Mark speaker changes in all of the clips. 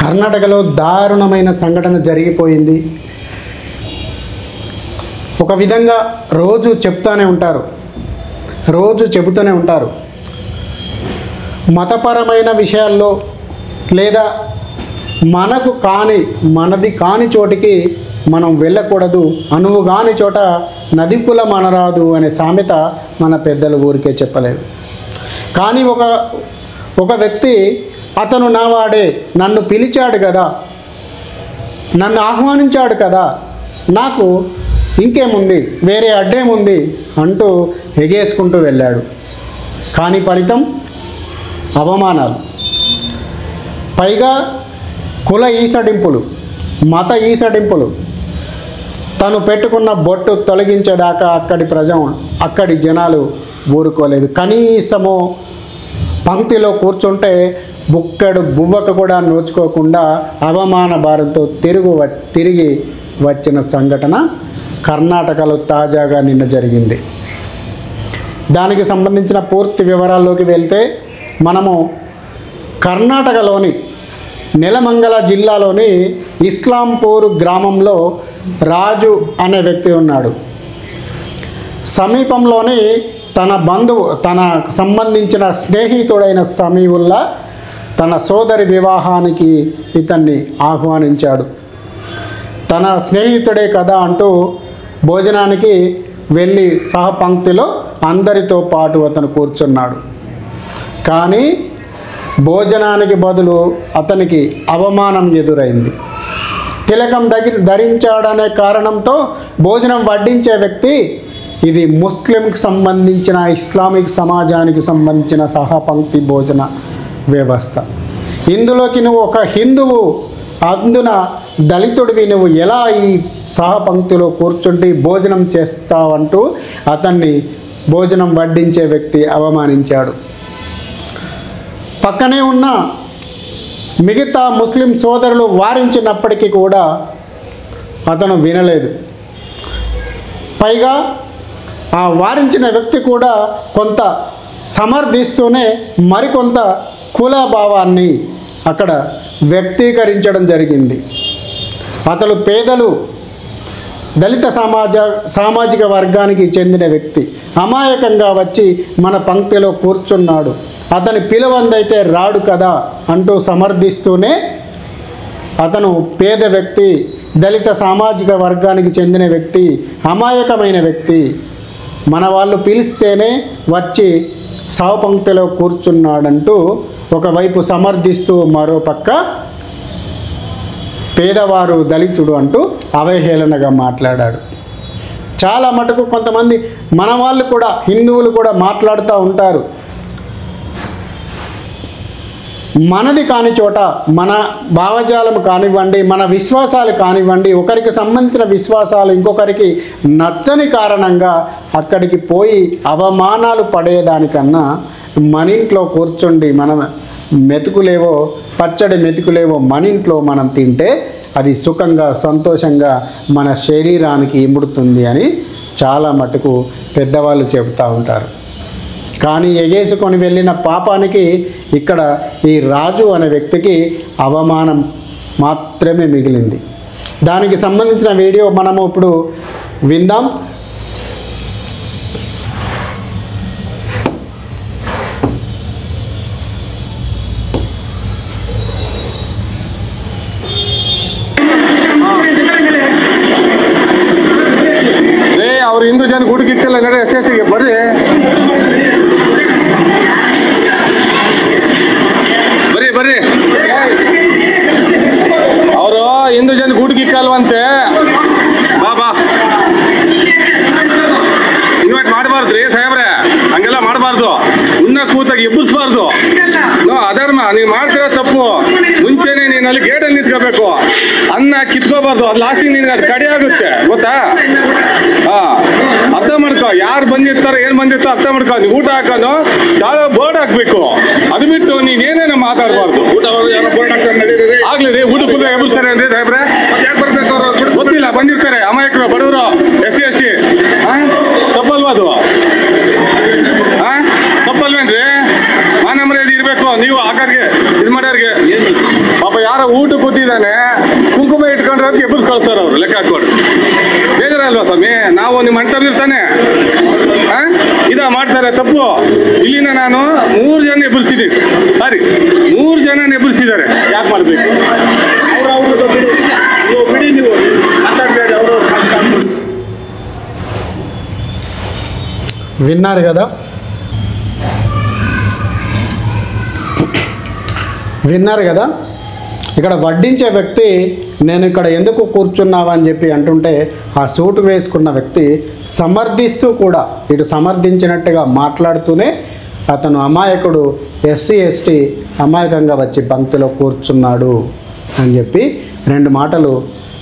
Speaker 1: కర్ణాటకలో దారుణమైన సంఘటన జరిగిపోయింది. ఒక విధంగా రోజు చెప్తూనే ఉంటారు. మతపరమైన విషయాల్లో లేదా మనది కాని చోటికి మనం వెళ్ళకూడదు, అనువు కాని చోట నదికుల మనరాదు అనే సామెత మన పెద్దలు ఊరికే చెప్పలేదు. కానీ ఒక వ్యక్తి, అతను నావాడే, నన్ను పిలిచాడు కదా, నన్ను ఆహ్వానించాడు కదా, నాకు ఇంకేముంది, వేరే అడ్డేముంది అంటూ ఎగేసుకుంటూ వెళ్ళాడు. కానీ ఫలితం అవమానాలు, పైగా కుల ఈసడింపులు, మత ఈసడింపులు. తను పెట్టుకున్న బొట్టు తొలగించేదాకా అక్కడి జనాలు ఊరుకోలేదు. కనీసము పంక్తిలో కూర్చుంటే బుక్కడు బువ్వక కూడా నోచుకోకుండా అవమాన భారంతో తిరిగి వచ్చిన సంఘటన కర్ణాటకలో తాజాగా నిన్న జరిగింది. దానికి సంబంధించిన పూర్తి వివరాల్లోకి వెళ్తే, మనము కర్ణాటకలోని నెలమంగళ జిల్లాలోని ఇస్లాంపూర్ గ్రామంలో రాజు అనే వ్యక్తి ఉన్నాడు. సమీపంలోని తన సంబంధించిన స్నేహితుడైన సమీవుల్లా తన సోదరి వివాహానికి ఇతన్ని ఆహ్వానించాడు. తన స్నేహితుడే కదా అంటూ భోజనానికి వెళ్ళి సహపంక్తిలో అందరితో పాటు అతను కూర్చున్నాడు. కానీ భోజనానికి బదులు అతనికి అవమానం ఎదురైంది. తిలకం ధరించాడనే కారణంతో భోజనం వడ్డించే వ్యక్తి, ఇది ముస్లింకి సంబంధించిన, ఇస్లామిక్ సమాజానికి సంబంధించిన సహపంక్తి భోజన వ్యవస్థ. ఇందులోకి నువ్వు ఒక హిందువు, అందున దళితుడివి, నువ్వు ఎలా ఈ సహపంక్తిలో కూర్చుంటే భోజనం చేస్తావంటూ అతన్ని భోజనం వడ్డించే వ్యక్తి అవమానించాడు. పక్కనే ఉన్న మిగతా ముస్లిం సోదరులు వారించినప్పటికీ కూడా అతను వినలేదు. పైగా ఆ వారించిన వ్యక్తి కూడా కొంత సమర్థిస్తూనే మరికొంత కులభావాన్ని అక్కడ వ్యక్తీకరించడం జరిగింది. అతను పేదలు, దళిత సామాజిక వర్గానికి చెందిన వ్యక్తి అమాయకంగా వచ్చి మన పంక్తిలో కూర్చున్నాడు, అతని పిలువందైతే రాడు కదా అంటూ సమర్థిస్తూనే, అతను పేద వ్యక్తి, దళిత సామాజిక వర్గానికి చెందిన వ్యక్తి, అమాయకమైన వ్యక్తి, మన వాళ్ళు పిలిస్తేనే వచ్చి సహపంక్తిలో కూర్చున్నాడంటూ ఒకవైపు సమర్థిస్తూ మరోపక్క పేదవారు, దళితుడు అంటూ అవహేళనగా మాట్లాడాడు. చాలా మటుకు కొంతమంది మన వాళ్ళు కూడా, హిందువులు కూడా మాట్లాడుతూ ఉంటారు, మనది కాని చోట, మన భావజాలం కానివ్వండి, మన విశ్వాసాలు కానివ్వండి, ఒకరికి సంబంధించిన విశ్వాసాలు ఇంకొకరికి నచ్చని కారణంగా అక్కడికి పోయి అవమానాలు పడేదానికన్నా మన ఇంట్లో కూర్చుండి మన మెతుకులేవో, పచ్చడి మెతుకులేవో మన ఇంట్లో మనం తింటే అది సుఖంగా, సంతోషంగా మన శరీరానికి ఇముడుతుంది అని చాలా మటుకు పెద్దవాళ్ళు చెబుతూ ఉంటారు. కానీ ఎగేసుకొని వెళ్ళిన పాపానికి ఇక్కడ ఈ రాజు అనే వ్యక్తికి అవమానం మాత్రమే మిగిలింది. దానికి సంబంధించిన వీడియో మనము ఇప్పుడు విందాం.
Speaker 2: ಅವ್ರು ಹಿಂದೂ ಜನ ಗುಡುಗಿತ್ತಿಲ್ಲ ನಡೆ ಎಸ್ಎಸ್ಸಿಗೆ ಬರ್ರಿ ಬರ್ರಿ ಬರ್ರಿ ಅವರು ಹಿಂದೂ ಜನ ಗುಡುಗಿಕ್ಕಲ್ವಂತೆ. ಬಾ ಬಾ ಇನ್ವೈಟ್ ಮಾಡಬಾರ್ದ್ರಿ ಸಾಹೇಬ್ರೆ, ಹಂಗೆಲ್ಲ ಮಾಡಬಾರ್ದು. ಉನ್ನ ಕೂತಾಗ ಎಬ್ಬಿಸ್ಬಾರ್ದು. ಅಧರ್ಮ, ನೀವು ಮಾಡ್ತಿರೋ ತಪ್ಪು. ಮುಂಚೆನೆ ನೀನು ಅಲ್ಲಿ ಗೇಟಲ್ಲಿ ನಿಂತ್ಕೋಬೇಕು, ಅನ್ನ ಕಿತ್ಕೋಬಾರ್ದು. ಅದು ಲಾಸ್ಟಿಗೆ ನಿನ್ಗೆ ಅದು ಕಡೆ ಆಗುತ್ತೆ, ಗೊತ್ತಾ? ಅರ್ಥ ಮಾಡ್ಕೊ, ಯಾರು ಬಂದಿರ್ತಾರೋ ಏನ್ ಬಂದಿರ್ತಾರೋ ಅರ್ಥ ಮಾಡ್ಕೊ. ನೀವು ಊಟ ಹಾಕೋದು ಯಾವ ಬೋರ್ಡ್ ಹಾಕ್ಬೇಕು, ಅದು ಬಿಟ್ಟು ನೀನ್ ಏನೇನೋ ಮಾತಾಡಬಾರ್ದು. ಆಗ್ಲಿ ರೀ, ಊಟ ಕೂಡ ಎಬ್ಬಿಸ್ತಾರೆ ಅಂದ್ರೆ ಸಾಹೇಬ್ರೆ, ಗೊತ್ತಿಲ್ಲ, ಬಂದಿರ್ತಾರೆ ಅಮಾಯಕರು, ಬಡವರು, SC ST. ತಪ್ಪಲ್ವಾ ಅದು? ತಪ್ಪಲ್ವೇನ್ರಿ? ಮಾನಮರ್ಯಾದೆ ಇರ್ಬೇಕು. ಮಾಡಬೇಕು ನೀವು ಆಕಾರ್ಗೆ ಇದು ಮಾಡ್ಯಾರ್ಗೆ ಪಾಪ ಯಾರೋ ಊಟ ಕೂತಿದ್ದಾನೆ ಕುಂಕುಮ ಇಟ್ಕೊಂಡ್ರೆ ಅಂತ ಎಬ್ಬರು ಕಳ್ಸ್ತಾರೆ ಅವರು ಲೆಕ್ಕ ಹಾಕೊಂಡು ಬೇಜಾರಲ್ವಾ ಸ್ವಾಮಿ ನಾವು ನಿಮ್ಮ ಅಂಟವ್ರು ಇರ್ತಾನೆ ಇದ ಮಾಡ್ತಾರೆ ತಪ್ಪು ಇಲ್ಲಿನ ನಾನು 3 ಜನ ಎಬ್ಬರಿಸಿದ್ದೀನಿ ಸಾರಿ 3 ಜನ ಎಬ್ಬರಿಸಿದ್ದಾರೆ ಯಾಕೆ ಮಾಡ್ಬೇಕು ಬಿಡಿ ನೀವು ಮಾತಾಡಬೇಡಿ ಅವರು
Speaker 1: విన్నారు కదా ఇక్కడ వడ్డించే వ్యక్తి నేను ఇక్కడ ఎందుకు కూర్చున్నావా అని చెప్పి అంటుంటే ఆ సూటు వేసుకున్న వ్యక్తి సమర్థిస్తూ కూడా ఇటు సమర్థించినట్టుగా మాట్లాడుతూనే అతను అమాయకుడు ఎస్సీ ఎస్టీ అమాయకంగా వచ్చి పంక్తిలో కూర్చున్నాడు అని చెప్పి 2 మాటలు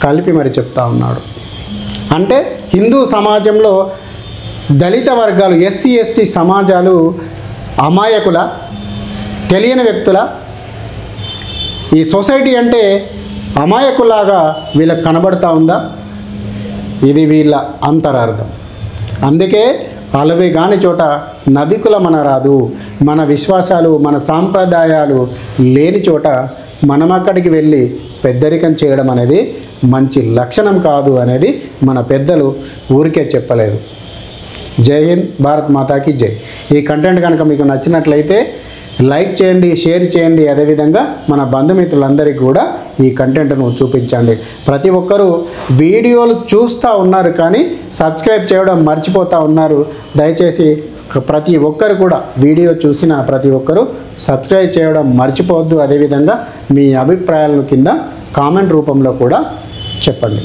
Speaker 1: కలిపి మరి చెప్తా ఉన్నాడు. అంటే హిందూ సమాజంలో దళిత వర్గాలు ఎస్సీ ఎస్టీ సమాజాలు అమాయకుల తెలియని వ్యక్తుల ఈ సొసైటీ అంటే అమాయకులాగా వీళ్ళకి కనబడతా ఉందా? ఇది వీళ్ళ అంతరార్థం. అందుకే అలవి కాని చోట నదికుల మన రాదు. మన విశ్వాసాలు మన సాంప్రదాయాలు లేని చోట మనం అక్కడికి వెళ్ళి పెద్దరికం చేయడం అనేది మంచి లక్షణం కాదు అనేది మన పెద్దలు ఊరికే చెప్పలేదు. జై హింద్, భారత్ మాతాకి జై. ఈ కంటెంట్ కనుక మీకు నచ్చినట్లయితే లైక్ చేయండి, షేర్ చేయండి. అదేవిధంగా మన బంధుమిత్రులందరికీ కూడా ఈ కంటెంట్ను చూపించండి. ప్రతి ఒక్కరూ వీడియోలు చూస్తూ ఉన్నారు కానీ సబ్స్క్రైబ్ చేయడం మర్చిపోతూ ఉన్నారు. దయచేసి ప్రతి ఒక్కరు కూడా వీడియో చూసిన ప్రతి ఒక్కరూ సబ్స్క్రైబ్ చేయడం మర్చిపోవద్దు. అదేవిధంగా మీ అభిప్రాయాలను కింద కామెంట్ రూపంలో కూడా చెప్పండి.